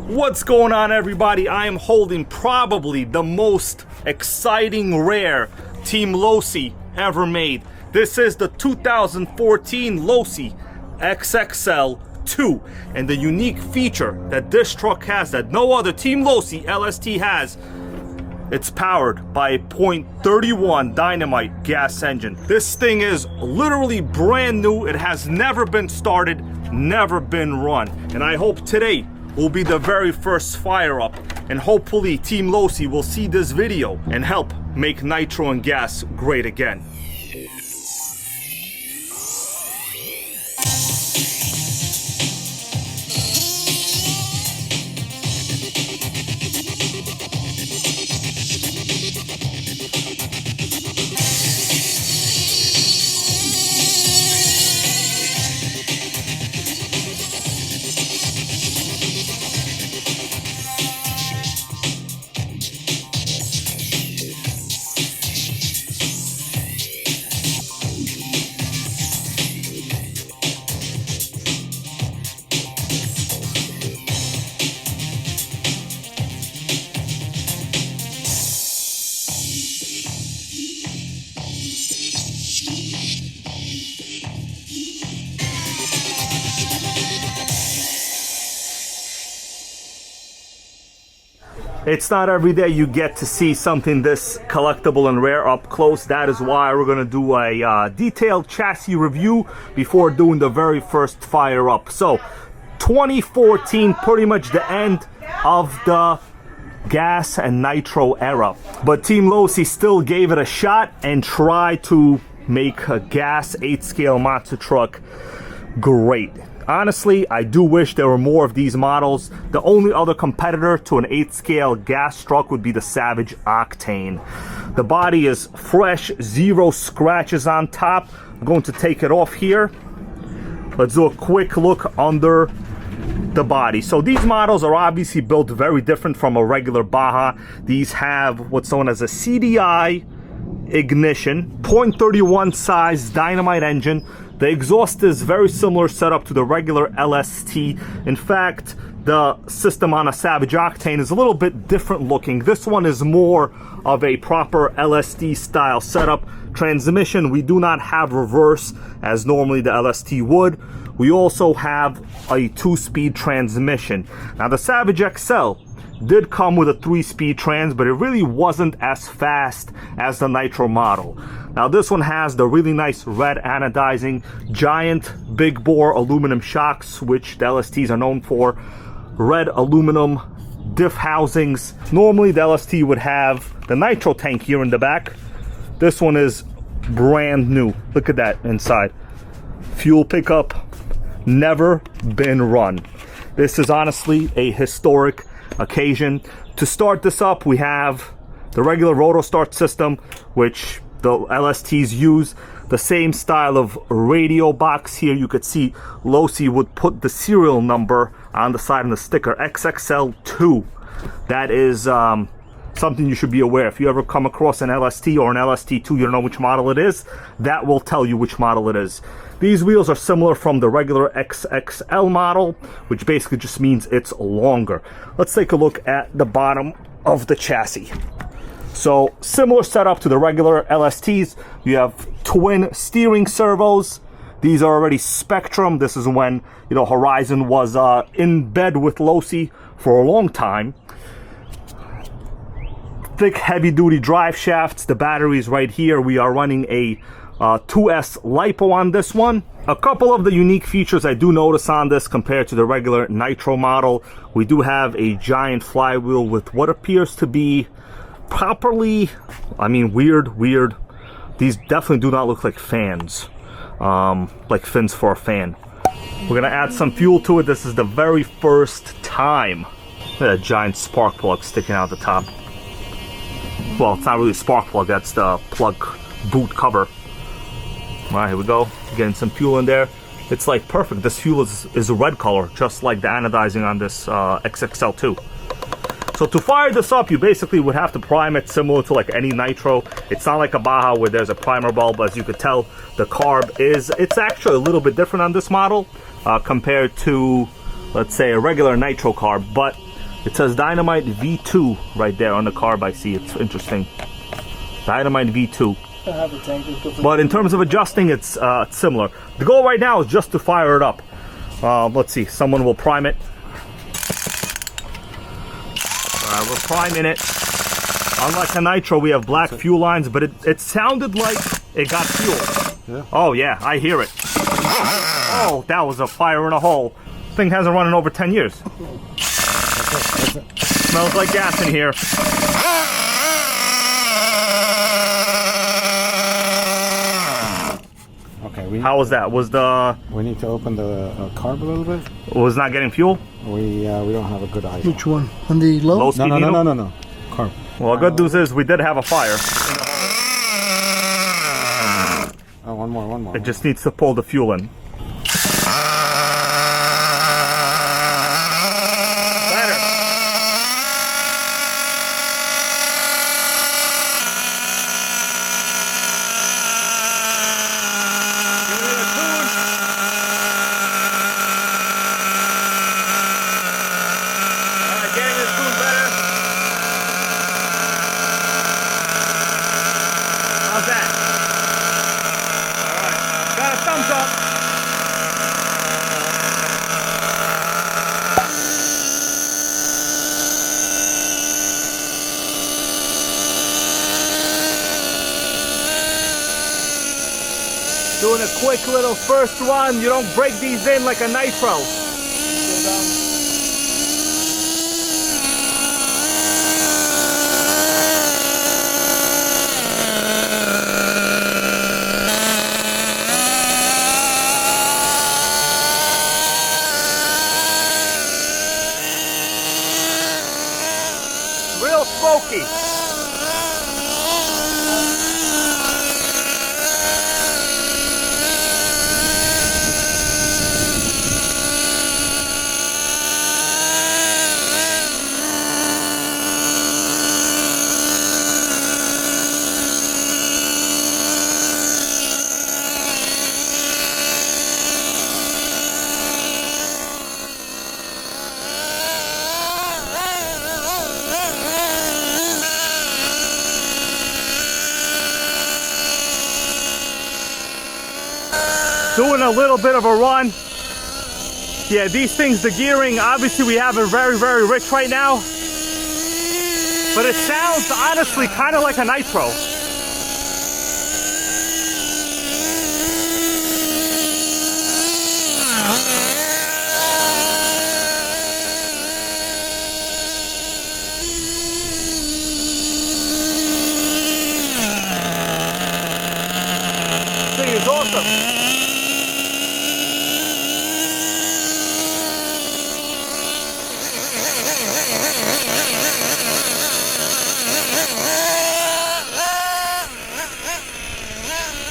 What's going on, everybody? I am holding probably the most exciting rare Team Losi ever made. This is the 2014 Losi XXL2, and the unique feature that this truck has that no other Team Losi LST has, it's powered by a .31 dynamite gas engine. This thing is literally brand new. It has never been started, never been run, and I hope today will be the very first fire up, and hopefully Team Losi will see this video and help make nitro and gas great again. It's not every day you get to see something this collectible and rare up close. That is why we're going to do a detailed chassis review before doing the very first fire up. So 2014, pretty much the end of the gas and nitro era, but Team Losi still gave it a shot and tried to make a gas 8-scale monster truck great. Honestly, I do wish there were more of these models. The only other competitor to an 8-scale gas truck would be the Savage Octane. The body is fresh, zero scratches on top. I'm going to take it off here. Let's do a quick look under the body. So these models are obviously built very different from a regular Baja. These have what's known as a CDI ignition, .31 size dynamite engine. The exhaust is very similar setup to the regular LST. In fact, the system on a Savage Octane is a little bit different looking. This one is more of a proper LST style setup. Transmission, we do not have reverse as normally the LST would. We also have a 2-speed transmission. Now the Savage XL did come with a 3-speed trans, but it really wasn't as fast as the Nitro model. Now this one has the really nice red anodizing, giant big bore aluminum shocks, which the LSTs are known for, red aluminum diff housings. Normally the LST would have the Nitro tank here in the back. This one is brand new. Look at that inside. Fuel pickup, never been run. This is honestly a historic occasion. To start this up, we have the regular roto start system, which the LSTs use. The same style of radio box here. You could see Losi would put the serial number on the side of the sticker, XXL2. That is something you should be aware. If you ever come across an LST or an LST2, you don't know which model it is, that will tell you which model it is. These wheels are similar from the regular XXL model, which basically just means it's longer. Let's take a look at the bottom of the chassis. So similar setup to the regular LSTs. You have twin steering servos. These are already Spectrum. This is when, you know, Horizon was in bed with Losi for a long time. Thick heavy duty drive shafts. The battery is right here. We are running a 2S LiPo on this one. A couple of the unique features I do notice on this compared to the regular Nitro model. We do have a giant flywheel with what appears to be properly, weird. These definitely do not look like fans, like fins for a fan. We're gonna add some fuel to it. This is the very first time. Look at that giant spark plug sticking out the top. Well, it's not really a spark plug, that's the plug boot cover. All right, here we go. Getting some fuel in there. It's like perfect. This fuel is a red color, just like the anodizing on this XXL2. So to fire this up, you basically would have to prime it similar to like any Nitro. It's not like a Baja where there's a primer bulb. As you could tell, the carb it's actually a little bit different on this model compared to, let's say, a regular Nitro carb. But It says Dynamite V2 right there on the carb. I see. It's interesting. Dynamite V2. But in terms of adjusting, it's similar. The goal right now is just to fire it up. Let's see. Someone will prime it. We're priming it. Unlike a Nitro, we have black fuel lines, but it sounded like it got fuel. Yeah. Oh yeah, I hear it. Oh, that was a fire in a hole. Thing hasn't run in over 10 years. Smells like gas in here. Okay. How was that? Was the... We need to open the carb a little bit. Was not getting fuel? We don't have a good idea. Which one? On the low? Low speed needle? No. Carb. Well, the good news is we did have a fire. Oh, one more. It just needs to pull the fuel in. Better. Give it a tune. Alright, getting this tune better. How's that? Alright, got a thumbs up. Doing a quick little first run. You don't break these in like a Nitro. Real smoky. Doing a little bit of a run. Yeah, these things, the gearing, obviously we have it very, very rich right now. But it sounds honestly kind of like a Nitro. This thing is awesome.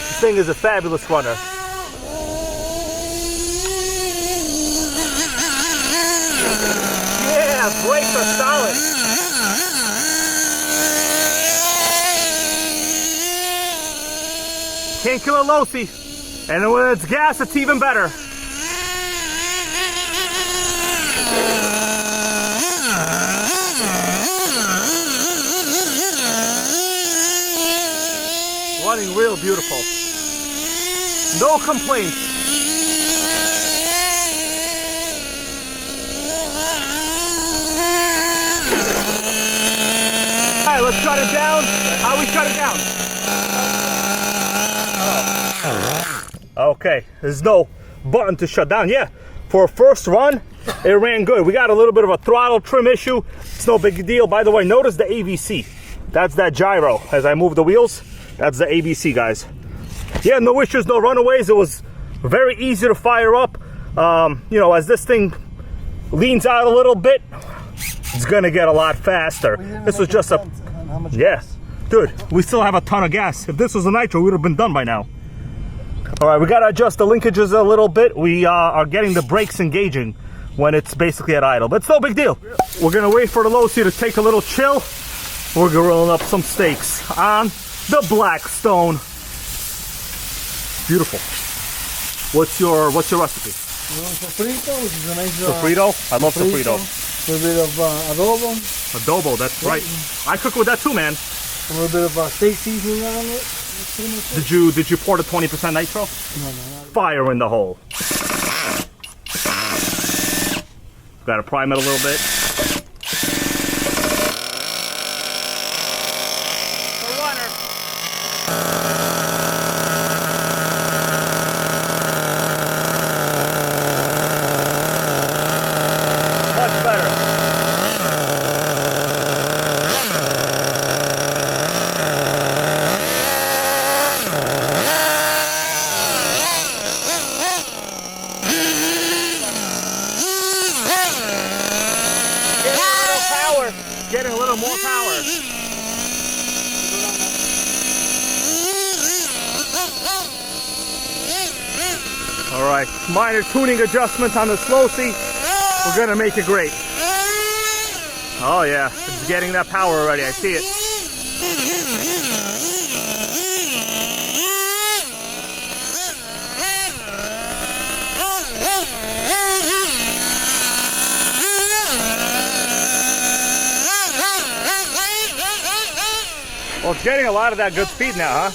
This thing is a fabulous runner. Yeah, brakes are solid. Can't kill a Losi. And when it's gas, it's even better. Running real beautiful. No complaints. Alright, let's shut it down. How we shut it down? Okay, there's no button to shut down. Yeah, for a first run, it ran good. We got a little bit of a throttle trim issue. It's no big deal. By the way, notice the AVC. That's that gyro. As I move the wheels, that's the AVC, guys. Yeah, no issues, no runaways. It was very easy to fire up. You know, as this thing leans out a little bit, it's gonna get a lot faster. This was just a... Yeah, dude, we still have a ton of gas. If this was a Nitro, we would have been done by now. All right, we gotta adjust the linkages a little bit. We are getting the brakes engaging when it's basically at idle, but it's no big deal. We're gonna wait for the Losi to take a little chill. We're grilling up some steaks on the Blackstone. Beautiful. What's your recipe? Sofrito, which is a nice... Sofrito? I love sofrito. little bit of adobo. Adobo, that's right. I cook with that too, man. A little bit of steak seasoning on it. That's pretty much it. Did you pour the 20% nitro? No. Fire in the hole. Gotta prime it a little bit. Much better. Getting a little more power. All right, minor tuning adjustments on this Losi. We're gonna make it great. Oh yeah, it's getting that power already. I see it. Well, it's getting a lot of that good speed now, huh?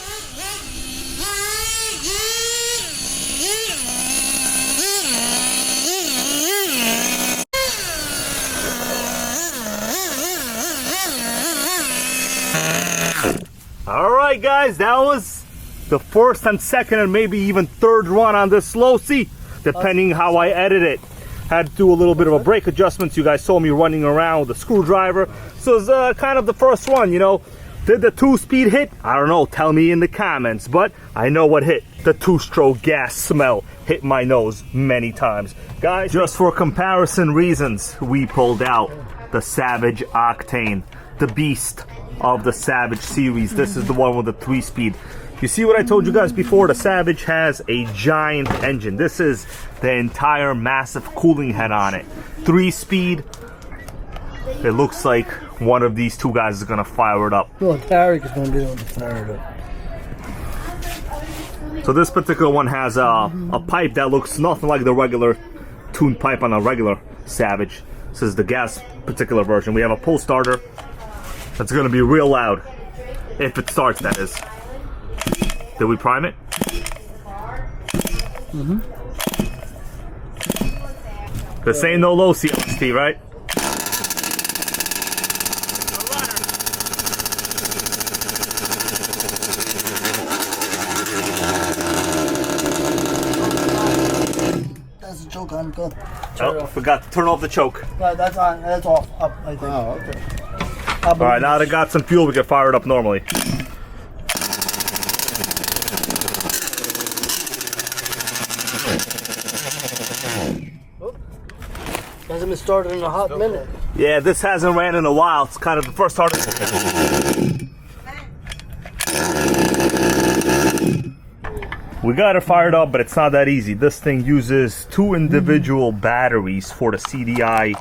All right, guys, that was the first and second and maybe even third run on this Losi, depending how I edit it. Had to do a little bit of a brake adjustments. You guys saw me running around with a screwdriver. So it's kind of the first one, you know. Did the 2-speed hit? I don't know, tell me in the comments, but I know what hit. The 2-stroke gas smell hit my nose many times. Guys, just for comparison reasons, we pulled out the Savage Octane, the beast of the Savage series. This is the one with the 3-speed. You see what I told you guys before? The Savage has a giant engine. This is the entire massive cooling head on it. 3-speed. It looks like one of these two guys is gonna fire it up. Well, Tarek is gonna be able to fire it up. So this particular one has a pipe that looks nothing like the regular tuned pipe on a regular Savage. This is the gas particular version. We have a pull starter that's gonna be real loud. If it starts, that is. Did we prime it? Mm-hmm. This ain't no Losi LST, right? That's a choke on, good. Oh, forgot to turn off the choke. That's on, that's off, up, I think. Oh, okay. Alright, now that I got some fuel, we can fire it up normally. Hasn't been started in a hot minute. Yeah, this hasn't ran in a while. It's kind of the first starter. We got it fired up, but it's not that easy. This thing uses 2 individual batteries for the CDI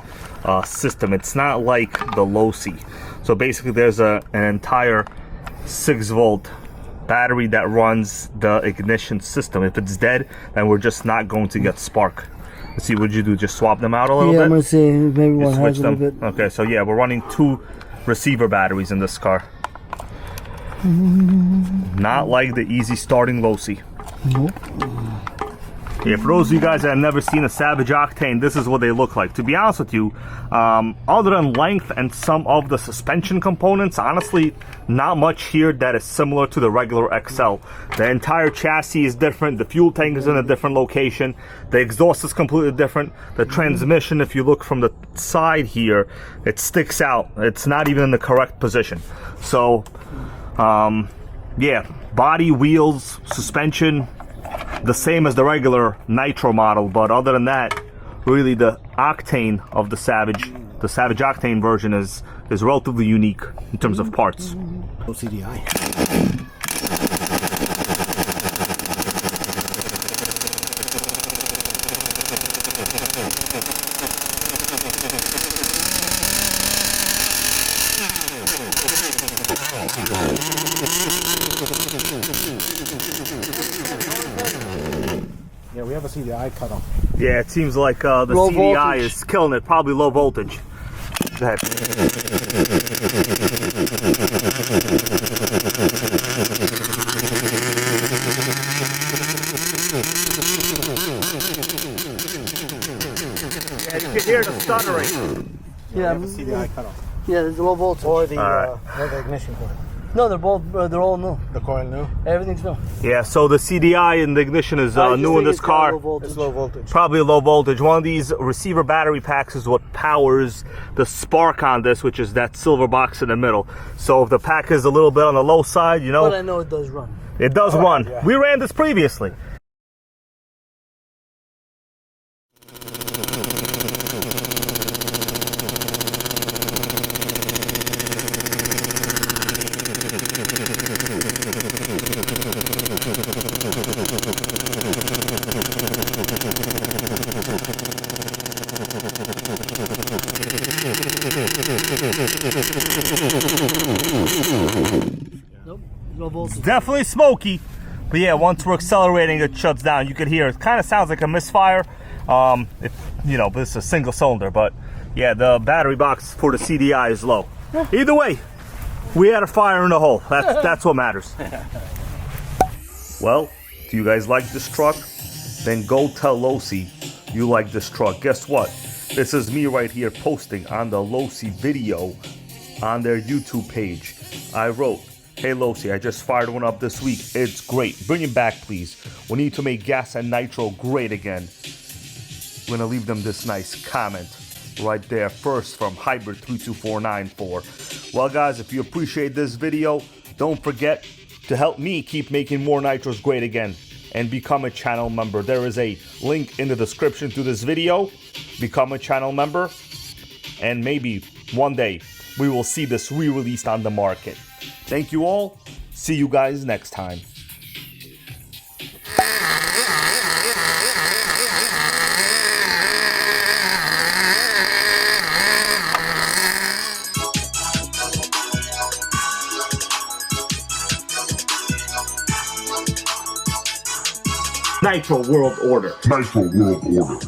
system. It's not like the Losi. So basically there's an entire 6-volt battery that runs the ignition system. If it's dead, then we're just not going to get spark. Let's see, what'd you do? Just swap them out a little bit? Yeah, I'm gonna see. Maybe one Switch has a little them. bit. Okay, so yeah, we're running 2 receiver batteries in this car. Not like the easy starting Losi. Nope. Yeah, for those of you guys that have never seen a Savage Octane, this is what they look like. To be honest with you, other than length and some of the suspension components, honestly, not much here that is similar to the regular XL. The entire chassis is different. The fuel tank is in a different location. The exhaust is completely different. The transmission, if you look from the side here, it sticks out. It's not even in the correct position. So, yeah, body, wheels, suspension, the same as the regular Nitro model, but other than that, really the Octane of the Savage Octane version is relatively unique in terms of parts. No CDI. Yeah, we have a CDI cut off. Yeah, it seems like the Low CDI voltage. is killing it, probably low voltage. Go ahead. Yeah, you can hear the stuttering. Yeah, CDI cutoff. yeah, there's a low voltage. Or the, Alright. or the ignition coil. No, they're all new. The coil new? Everything's new. Yeah, so the CDI and the ignition is I just new in think this it's got car. low voltage. It's low voltage. Probably low voltage. One of these receiver battery packs is what powers the spark on this, which is that silver box in the middle. So if the pack is a little bit on the low side, you know, But I know it does run. it does run. yeah. We ran this previously. Nope, low voltage. Definitely smoky, but yeah, once we're accelerating, it shuts down. You could hear it. Kind of sounds like a misfire. You know, but it's a single cylinder. But yeah, the battery box for the CDI is low. Either way, we had a fire in the hole. That's what matters. Well, do you guys like this truck? Then go tell Losi you like this truck. Guess what? This is me right here posting on the Losi video on their YouTube page. I wrote, hey Losi, I just fired one up this week. It's great. Bring it back, please. We need to make gas and nitro great again. I'm gonna leave them this nice comment right there. First from Hybrid32494. Well guys, if you appreciate this video, don't forget to help me keep making more nitros great again and become a channel member. There is a link in the description to this video. Become a channel member, and maybe one day we will see this re-released on the market. Thank you all. See you guys next time. Nitro World Order. Nitro World Order.